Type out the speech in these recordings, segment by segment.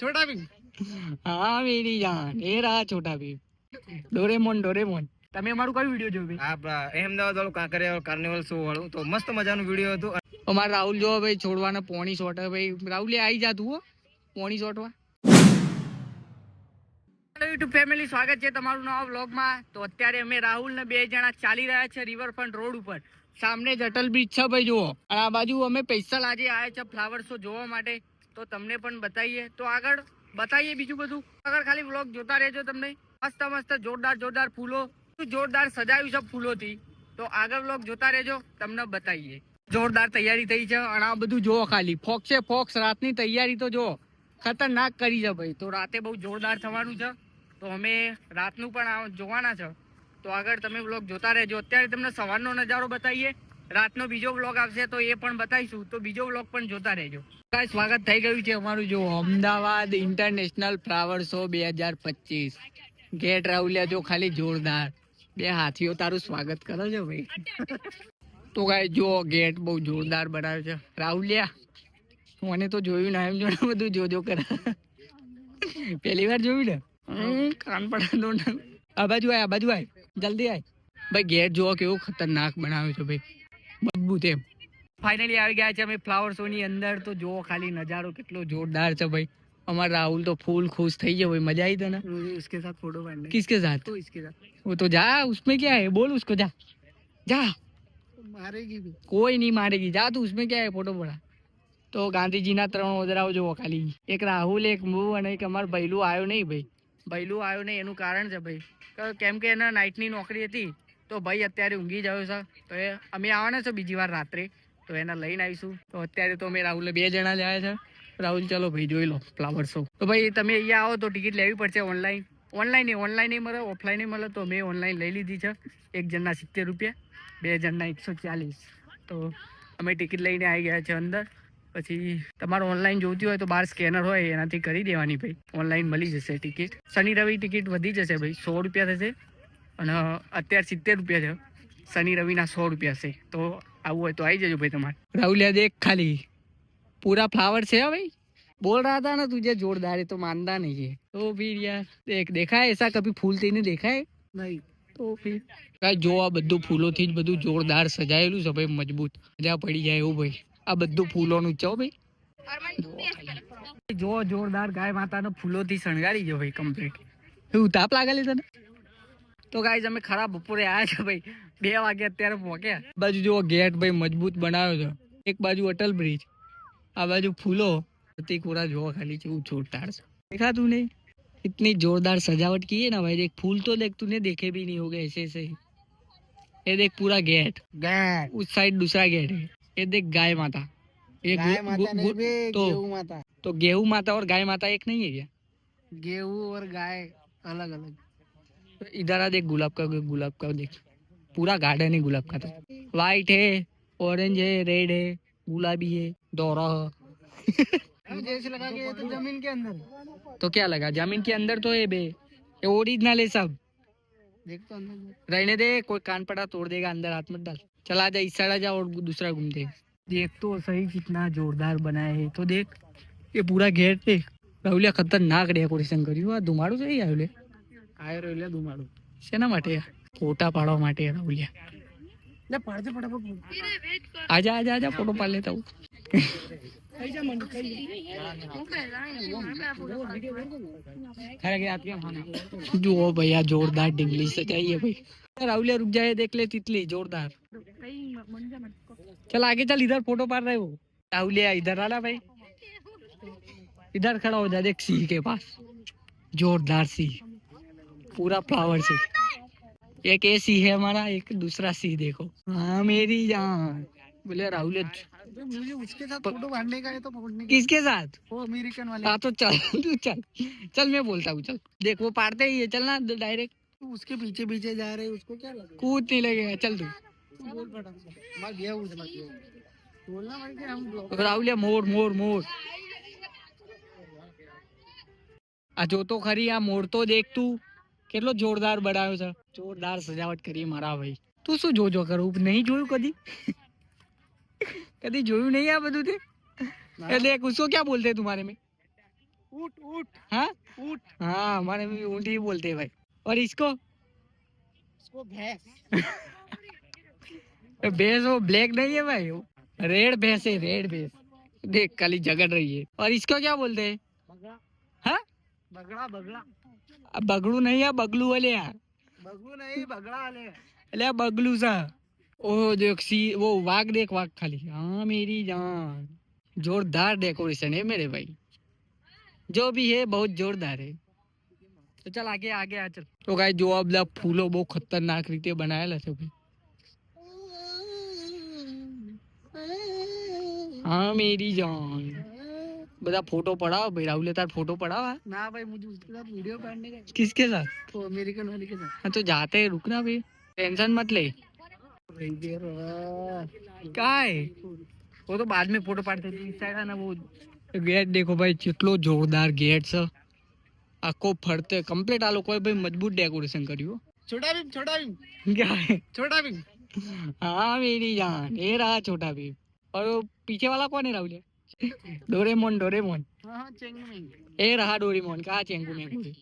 छोटा भीम। हाँ मेरी जान, ये रहा छोटा भीम। Doraemon Doraemon. તમે અમારું કયું વિડિયો જોયું ભાઈ? આપણા અહેમદાબાદ વાળું કાંકરિયા કાર્નિવલ શો વાળું, તો મસ્ત મજાનું વિડિયો હતું. અમાર રાહુલ જો ભાઈ છોડવાના પોણી શોટ ભાઈ. રાહુલ આવી જા તું હો પોણી શોટવા. હેલો યુટ્યુબ ફેમિલી, સ્વાગત છે તમારું નવા વ્લોગમાં. તો અત્યારે અમે રાહુલ ને બે જણા ચાલી રહ્યા છે રિવરફ્રન્ટ રોડ ઉપર. સામને જ અટલ બ્રિજ છે ભાઈ જુઓ. અને આ બાજુ અમે પૈસા લાજે આવ્યા છે ફ્લાવર શો જોવા માટે. તો તમને પણ બતાવીએ. તો આગળ બતાવીએ બીજું બધું. આગળ ખાલી વ્લોગ જોતા રહેજો. તમને મસ્ત મસ્ત જોરદાર જોરદાર ફૂલો, જોરદાર સજાવ્યું છે ફૂલોથી. તો આગળ વ્લોગ જોતા રહેજો, તમને બતાવીએ. જોરદાર તૈયારી થઈ છે. અને આ બધું જોવો ખાલી ફોક્સ છે ફોક્સ. રાતની તૈયારી તો જો ખતરનાક કરી છે ભાઈ. તો રાતે બહુ જોરદાર થવાનું છે. તો અમે રાતનું પણ જોવાના છે. તો આગળ તમે વ્લોગ જોતા રહેજો. અત્યારે તમને સવારનો નજારો બતાવીએ. રાતનો બીજો વ્લોગ આવશે તો એ પણ બતાવીશું. તો બીજો વ્લોગ પણ જોતા રહેજો. સ્વાગત થઈ ગયું છે અમારું જો Ahmedabad international flower show 2025. Gate રાહુલિયા જો ખાલી જોરદાર. બે હાથીઓ તારું સ્વાગત કરો છો ભાઈ. તો ગાય જો ગેટ બહુ જોરદાર બનાવ્યો છે રાહુલિયા. મને તો જોયું ના એમ જો બધું જોજો કરે. પહેલી વાર જોયું ને. કાન પડા આ બાજુ આય, આ બાજુ આય, જલ્દી આય ભાઈ. ગેટ જોવો કેવું ખતરનાક બનાવ્યું છે ભાઈ, મજબૂત એમ. ફાઇનલી આવી ગયા છે અમે ફ્લાવર શો ની અંદર. તો જોવો ખાલી નજારો કેટલો જોરદાર છે ભાઈ. हमारा राहुल तो फूल खुश થઈ ગયો भाई. मजा आई था ना? मुझे उसके साथ फोटो बनना है. किसके साथ? तो इसके साथ. वो तो जा, उसमें क्या है, बोल उसको जा जा. मारेगी भी कोई नहीं मारेगी, जा तू. उसमें क्या है, फोटो पड़ा. તો ગાંધીજીના 3 ઓદરાઓ જોવો ખાલી. એક રાહુલ, એક હું અને એક અમાર ભૈલું આવ્યો નહીં ભાઈ. ભૈલું આવ્યો નહીં એનું કારણ છે ભાઈ, કેમ કે એના નાઇટની નોકરી હતી. તો ભાઈ અત્યારે ઊંઘી જાવ છે. તો એ અમે આવવાના છે બીજી વાર રાત્રે. તો એને લઈને આવીશું. તો અત્યારે તો અમે રાહુલને 2 જણા જ આવ્યા છે. રાહુલ ચલો ભાઈ જોઈ લો ફ્લાવર શો. તો ભાઈ તમે અહીંયા આવો તો ટિકિટ લેવી પડશે ઓનલાઈન. ઓનલાઈન નહીં મળે, ઓફલાઈન નહીં મળે. તો મેં ઓનલાઈન લઈ લીધી છે. એક જણના 70 રૂપિયા, 2 જણના 140. તો અમે ટિકિટ લઈને આવી ગયા છે અંદર. પછી તમારે ઓનલાઈન જોઈતી હોય તો બહાર સ્કેનર હોય એનાથી કરી દેવાની ભાઈ. ઓનલાઈન મળી જશે ટિકિટ. શનિ રવિ ટિકિટ વધી જશે ભાઈ, 100 રૂપિયા થશે. અને અત્યારે 70 રૂપિયા છે. શનિ રવિના 100 રૂપિયા છે. તો આવું હોય તો આવી જજો ભાઈ તમારે. રાહુલિયા દેખ ખાલી पूरा फ्लावर से है भाई. बोल रहा था ना तुझे जोरदार है, तो मानता नहीं है. तो फिर यार देख, देखा है ऐसा कभी फूल तेने देखा है नहीं? तो फिर भाई જો આ બધું ફૂલોથી જ બધું જોરદાર સજાયેલું છે ભાઈ, મજબૂત. મજા પડી જાય એવું ભાઈ. આ બધું ફૂલોનું છે ભાઈ. જો જોરદાર ગાય માતાને ફૂલોથી શણગારી છે ભાઈ કમ્પ્લીટ. એવું તાપ લાગેલી તને? તો ગાઈઝ અમે ખરાબ બપોરે આવ્યા છે ભાઈ. 2 વાગે અત્યારે પહોંચ્યા. બાજુ જો ગેટ ભાઈ મજબૂત બનાવ્યો છે. એક બાજુ અટલ બ્રિજ, આ બાजू फूलों. पूरा जो खाली वो जोरदार देखा तूने? इतनी जोरदार सजावट की है ना भाई. देख फूल तो देख, तूने देखे भी नहीं होगे ऐसे ऐसे. ये देख पूरा गेट, उस साइड दूसरा गेट है. ये देख गाय माता. ये गाय माता नहीं बे, गेहूं माता. तो गेहूं माता और गाय माता एक नहीं है क्या? गेहूं और गाय अलग अलग. इधर आ देख गुलाब का देख. पूरा गार्डन है गुलाब का. तो व्हाइट है, ऑरेंज है, रेड है, गुलाबी है, दोरा. मुझे ऐसे लगा कि ये तो जमीन के अंदर है. तो क्या लगा, जमीन के अंदर तो है बे. ये ओरिजिनल है सब. देख तो अंदर रहने दे, कोई कान पड़ा तोड़ देगा. अंदर हाथ मत डाल. चला जा इस साइड जा और दूसरा घूमते. देख तो सही कितना जोरदार बनाया है. तो देख ये पूरा गेट देख. રાહુલિયા ખતરનાક ડેકોરેશન કર્યું. આ ધુમાડું છે આવ્યું લે. આયો રાહુલિયા ધુમાડું શેના માટે? ફોટા પાડવા માટે રાહુલિયા. ले पढ़ दे फटाफट. आजा आजा आजा फोटो पाड़ लेता हूँ. जो भैया जोरदार डिंगली सजाई है भाई. राहुलिया रुक जाए, देख ले तितली जोरदार. चल आगे चल, इधर फोटो पाड़ रहे हो. राहुलिया इधर आना भाई. इधर खड़ा हो जा. देख सिंह के पास जोरदार सिंह, पूरा फ्लावर से. एक ये सी है हमारा, एक दूसरा सी देखो. हाँ मेरी जान. बोले राहुल मुझे उसके साथ फोटो बांधने का है तो पकड़ने. किसके साथ? वो अमेरिकन वाले. हाँ तो चल तू चल. चल मैं बोलता हूँ चल. देख वो पाड़ते ही है, चलना डायरेक्ट. तू उसके पीछे पीछे जा रहे, उसको क्या लगेगा? कूद नहीं लगेगा. चल तू बोल बोलना भाई. हम राहुल मोर मोर मोर. आ जो तो खरी आ मोर तो देख तू કેટલો જોરદાર બનાવ્યો છે. જોરદાર સજાવટ કરી મારા ભાઈ. તું શું જોજો કરું? નહીં જોયું કદી? કદી જોયું નહીં આ બધું તે? એટલે उसको क्या बोलते हैं तुम्हारे में? ऊंट ऊंट हाँ ऊंट हाँ हमारे में भी ऊंट ही बोलते हैं भाई। और इसको भैंस भैंस वो ब्लैक नहीं है भाई, वो रेड भैंस है, रेड भैंस। देख खाली झगड़ रही है। और इसको क्या बोलते हैं? हाँ बगड़ा बगड़ा। अब बगड़ू नहीं है, बगलू वाले यार। बगलू नहीं बगड़ा वाले अले बगलू सा। ओ देख सी वो वाघ देख, वाघ खाली। हाँ मेरी जान, जोरदार डेकोरेशन है मेरे भाई, जो भी है बहुत जोरदार है। તો ચાલ આગે આગે આ ચાલ। તો ગાય જો આ બધા ફૂલો બહુ ખતરનાક રીતે બનાવેલા છે ભાઈ। हाँ मेरी जान, બધા फोटो पड़ाओ भाई। राहुल तार फोटो पड़ावा ना भाई, मुझे उसके साथ वीडियो काटने का। किसके साथ? वो अमेरिकन वाले के साथ। हाँ तो जाते हैं, रुकना भाई, टेंशन मत ले। क्या है वो तो बाद में फोटो पाड़ते थे। इस साइड है ना वो गेट देखो भाई, કેટલો જોરદાર गेट છે। આખો ફરતે કમ્પ્લીટ આ લોકોએ ભાઈ મજબૂત ડેકોરેશન કર્યું। छोटा भीम क्या है? छोटा भीम हाँ मेरी जान, ये रहा छोटा भीम। और वो पीछे वाला कौन है राहुल? Doraemon Doraemon. ए रहा डोरेमोन, कहा चेंगू मेंगू है।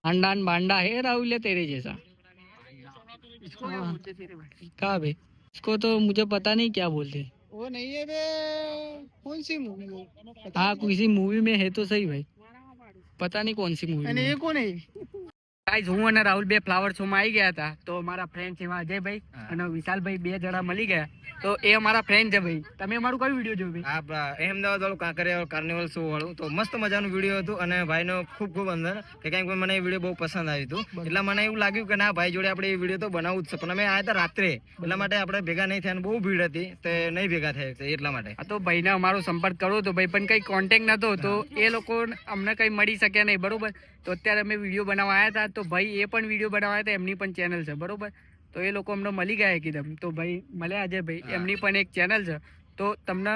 अंडान बांडा है राहुल तेरे जैसा। कहा बे? इसको तो मुझे पता नहीं क्या बोलते। वो नहीं है बे, कौन सी मूवी वो? हाँ किसी मूवी में है तो सही भाई, पता नहीं कौन सी मूवी। ये कौन है? ગાઈઝ હું અને રાહુલ બે ફ્લાવર શો માં આવી ગયા હતા। તો અમારા ફ્રેન્ડ છે અજયભાઈ અને વિશાલભાઈ, બે જણા મળી ગયા। તો એ અમારા ફ્રેન્ડ છે ભાઈ। તમે અમારું કયું વિડીયો જોયું ભાઈ? આપણા અહેમદાબાદ વાળું કાંકરિયા કાર્નિવલ શો વાળું, તો મસ્ત મજાનું વિડીયો હતું અને ભાઈનો ખૂબ ખૂબ અંદર કે કેમ કે મને એ વિડીયો બહુ પસંદ આવ્યું હતું। એટલા મને એવું લાગ્યું કે ના ભાઈ જોડે આપણે એ વિડીયો તો બનાવવું જ છે, પણ અમે આવ્યા હતા રાત્રે, એટલા માટે આપણે ભેગા નહીં થયા, બહુ ભીડ હતી તો નહીં ભેગા થયા એટલા માટે। તો ભાઈને અમારો સંપર્ક કરવો તો ભાઈ, પણ કઈ કોન્ટેક્ટ નતો, તો એ લોકો અમને કઈ મળી શક્યા નહીં બરોબર। તો અત્યારે અમે વિડીયો બનાવવા આવ્યા હતા, તો ભાઈ એ પણ વિડીયો બનાવવા આવ્યા હતા, એમની પણ ચેનલ છે બરોબર। તો એ લોકો અમને મળી ગયા એકદમ। તો ભાઈ મળ્યા અજય ભાઈ, એમની પણ એક ચેનલ છે, તો તમને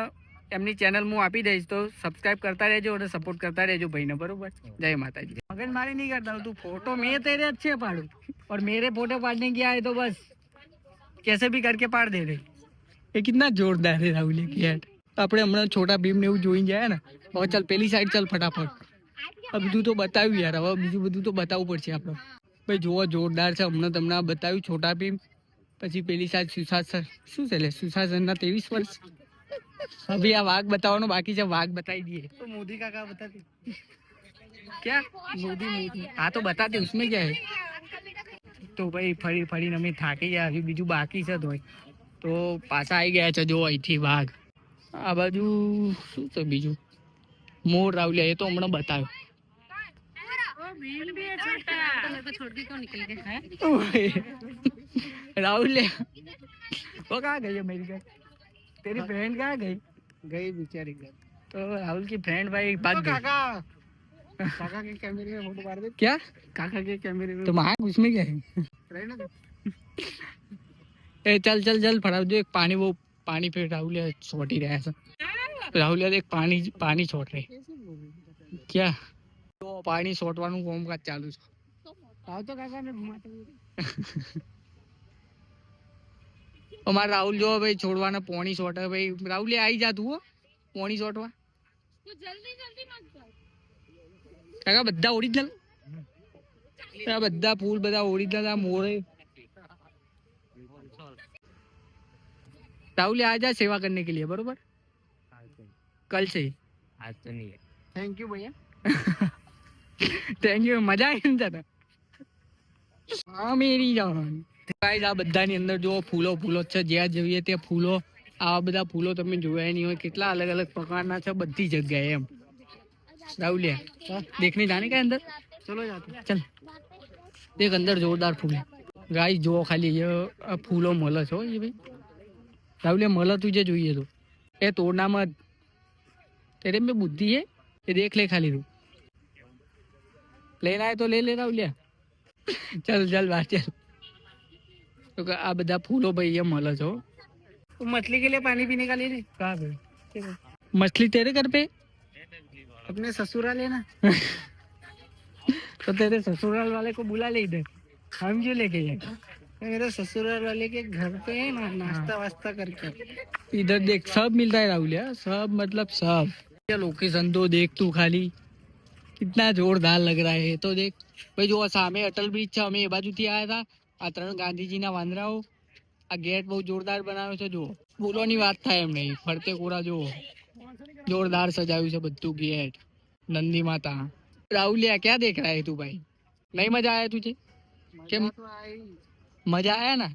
એમની ચેનલ હું આપી દઈશ, તો સબસ્ક્રાઇબ કરતા રહેજો અને સપોર્ટ કરતા રહેજો ભાઈને બરોબર। જય माताजी। मगन मारी नहीं करता तू, फोटो मैं तेरे अच्छे पाड़ू और मेरे फोटो पाड़ने की आए तो बस कैसे भी करके पाड़ दे रहे। ये कितना जोरदार है राहुल की हेड। આપણે હમણાં છોટા ભીમ ને એવું જોઈને જાય ને, હવે ચાલ પેલી સાઈડ ચાલ ફટાફટ। આ બધું તો બતાવ્યું યાર, હવે બીજું બધું તો બતાવવું પડશે આપણે ભાઈ। જોવા જોરદાર છે, હમણાં તમને બતાવ્યું છોટા ભીમ, પછી પેલી સાઈડ સુશાસન, શું છે લે સુશાસનના 23 વર્ષ। अभी આ વાઘ બતાવવાનો બાકી છે, વાઘ બતાવી દઈએ। तो मोदी का क्या बताते क्या? मोदी मोदी हाँ तो बताते, उसमें क्या है। તો ભાઈ ફરી ફરીને અમે થાકી ગયા, હજી બીજું બાકી છે તો પાછા આવી ગયા છે। જો અહીંથી વાઘ, આ બાજુ શું છે બીજું, મોર રાવલિયા, એ તો હમણાં બતાવ્યો। राहुल वो कहाँ गई है मेरी घर? तेरी फ्रेंड कहाँ गई? गई बेचारी घर। तो राहुल की फ्रेंड भाई भाग गई। काका के कैमरे में फोटो मार दे क्या? काका के कैमरे में तो मार, उसमें क्या है? ए चल चल चल फटाफट, जो एक पानी वो पानी पे राहुल छोड़ ही रहा है। राहुल एक पानी पानी छोड़ रहे क्या? तो पानी છોટવાનું કામકાજ ચાલુ છે। આવ તો કાકા ને ઘુમાતો અમાર રાહુલ જો ભાઈ છોડવાના પોણી છોટે ભાઈ। રાહુલ આવી જા તું, હો પોણી છોટવા। તું જલ્દી જલ્દી મત કર કાકા, બધા ઓરિજિનલ, આ બધા ફૂલ બધા ઓરિજિનલ। આ મોરે राहुल आ जा सेवा करने के लिए बरोबर। कल से આજ તો નહીં। थैंक यू भैया થેન્ક યુ, મજા આવી ને તને? હા મેરી જાન। ગાઈસ આ બધાની અંદર જો ફૂલો ફૂલો છે, જ્યાં જોઈએ તે ફૂલો। આવા બધા ફૂલો તમે જોયા નહીં હોય, કેટલા અલગ અલગ પ્રકારના છે બધી જગ્યાએ એમ। રાहुलिया देखने जाने का अंदर, चलो जाते चल देख अंदर जोरदार फूल है। गाइस जो खाली ये फूलो મળે છે ये भाई। राहुलिया મળે तुझे જોઈએ तो એ तोड़ना मत, तेरे में बुद्धि है, ये देख ले खाली तू। लेना है तो ले लेना राहुलिया, चल चल बाहर चल। तो आ બધા ફૂલો ભાઈ ये મળે છે। मछली के लिए पानी पीने का ले कहा भाई? मछली तेरे घर पे, अपने ससुराल है ना तो तेरे ससुराल वाले को बुला ले इधर, हम जो लेके जाए। मेरे ससुराल वाले के घर पे है ना, नाश्ता वास्ता करके इधर देख सब मिलता है राहुलिया, सब मतलब सब। लोकेशन तो देख तू खाली कितना जोरदार लग रहा है तो देख भाई जो सामे अटल ब्रिज છે અમે એ બાજુથી આયા હતા આ ત્રણ ગાંધીજીના વાંદરાઓ આ ગેટ બહુ જોરદાર બનાવ્યો છે જો બોલવાની વાત થાય એમ નહીં ફરતે કોરા જો જોરદાર સજાવ્યું છે બધું ગેટ नंदी माता राहुलिया क्या देख रहा है तू भाई नहीं मजा आया तुझे क्या मजा आया ना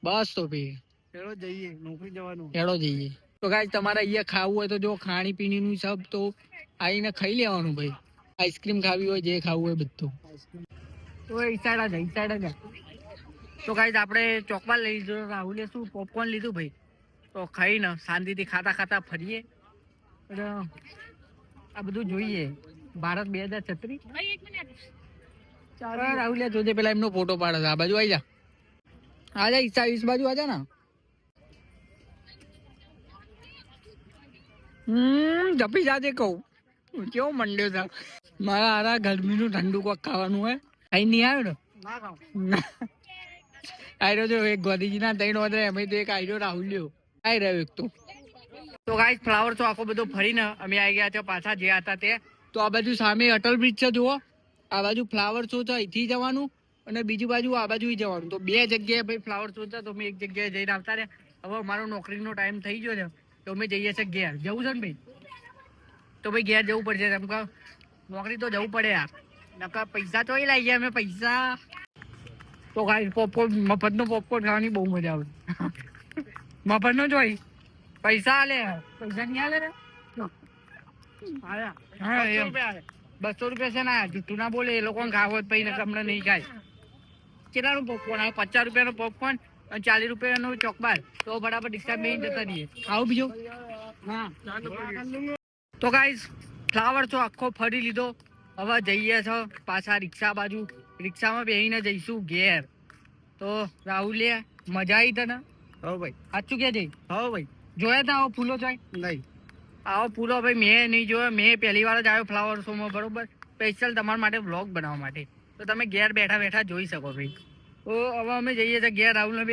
बस तो फिर हेड़ो जाइए नौकरी जवानो हेड़ो जाइए तो गाइस તમારે અહીંયા ખાવું હોય તો જો ખાણી પીણીનું સબ તો આવીને ખાઈ લેવાનું ભાઈ આઈસ્ક્રીમ ખાવી હોય જે ખાવું હોય બધું તો એ સાઈડ જ તો ગાઈસ આપણે ચોકમાં લઈ જો રાહુલે શું પોપકોર્ન લીધું ભાઈ તો ખાઈને શાંતિથી ખાતા ખાતા ફરીએ આ બધું જોઈએ ભારત 2036 ચાલો રાહુલિયા જોજે પેલા એમનો ફોટો પાડે આ બાજુ આવી જા આજા ઈસા इस बाजू आजा ना જપી જાજે કહું કેવો મંડ્યો था મારા આરા ગરમીનું ઠંડુ કોક ખાવાનું હોય અહીં નહીં આવ્યો ને આયરો જો એક ગોધીજીના 3 વધે અમે તો એક આયરો રાહુલ્યો આઈ રહ્યો એક તો ગાઈસ ફ્લાવર તો આખો બધો ફરીને અમે આવી ગયા છે પાછા જે હતા તે તો આ બાજુ સામે અટલ બ્રિજ છે જુઓ આ બાજુ ફ્લાવર શો છે અહીંથી જવાનું અને બીજી બાજુ આ બાજુ જવાનું તો બે જગ્યાએ ભાઈ ફ્લાવર શો છે તો અમે એક જગ્યાએ જઈને આવતા રહે હવે મારો નોકરીનો ટાઈમ થઈ ગયો છે તો અમે જઈએ છીએ ઘેર જવું છે ને ભાઈ તો ભાઈ ઘેર જવું પડશે એમ કે નોકરી તો જવું પડે યાર નકા પૈસા તો લાવી ગયા અમે પૈસા તો ગાઈસ પોપકોર્ન મફતનો પોપકોર્ન ખાવાની બહુ મજા આવે મફતનો જોઈ પૈસા આલે પૈસા નહીં આલે રે હા 200 રૂપિયા છે ના જૂઠું ના બોલે એ લોકો ખાવો પછી અમને નહીં ખાય કેટલાનું પોપકોર્ન આવે 50 રૂપિયાનો પોપકોર્ન અને 40 રૂપિયાનો ચોકબાર તો બરાબર ડિસ્કાઉન્ટ લઈને જતા રહીએ ખાવું બીજું હા તો ગાઈસ ફ્લાવર તો આખો ફરી લીધો હવે જઈએ છો પાછા રિક્ષા બાજુ રિક્ષામાં બેસીને જઈશું ઘેર તો રાહુલે મજા આવી તને હો ભાઈ સાચું કે જઈ હો ભાઈ જોયા તા આવો ફૂલો જાય નહીં આવો ફૂલો ભાઈ મેં નહીં જોયો મેં પહેલી વાર જ આવ્યો ફ્લાવર શોમાં બરોબર સ્પેશિયલ તમારા માટે વ્લોગ બનાવવા માટે તો તમે ઘેર બેઠા બેઠા જોઈ શકો ભાઈ તો હવે અમે જઈએ છીએ ઘેર રાહુલને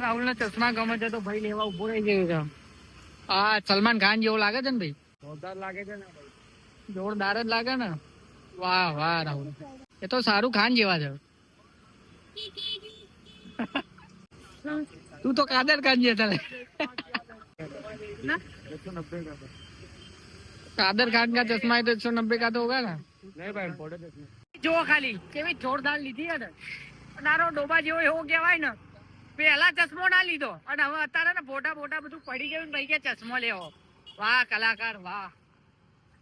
રાહુલના ચશ્મા ગમે છે તો ભાઈ લેવા ઉભો રહી ગયો છે હા સલમાન ખાન જેવો લાગે છે ને ભાઈ જોરદાર લાગે છે ને ભાઈ જોરદાર જ લાગે ને વાહ વાહ રાહુલ એ તો શાહરુખ ખાન જેવા છે तू तो कादर खान जैसा है ना 190 का कादर खान का चश्मा है तो 190 का तो होगा ना नहीं भाई फोटो जो खाली કેવી જોરદાર લીધી છે ને નારો ડોબા જેવો એવો કહેવાય ને પહેલા ચશ્મો ના લીધો અને હવે અત્યારે ને ફોટા બધું પડી ગયું ભાઈ કે ચશ્મો લેવો વાહ કલાકાર વાહ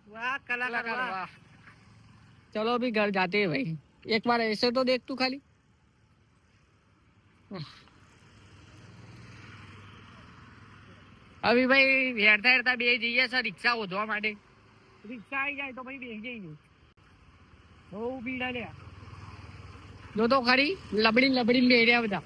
वाह कलाकार वाह चलो अभी घर जाते हैं भाई एक बार ऐसे तो देख तू खाली अभी भाई हेरता हेरता બે જઈએ છે રિક્ષા શોધવા માટે રિક્ષા આવી જાય તો ભાઈ બેસી જઈએ બહુ ભીડ લે જો તો ખરી લબડી બેડ્યા બધા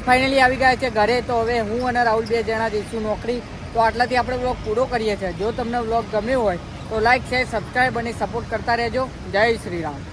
ફાઇનલી આવી ગયા છે ઘરે તો હવે હું અને રાહુલ 2 જણા જઈશું નોકરી તો આટલાથી આપણે વ્લોગ પૂરો કરીએ છીએ જો તમને વ્લોગ ગમ્યો હોય તો લાઈક શેર સબસ્ક્રાઈબ અને સપોર્ટ કરતા રહેજો જય શ્રી રામ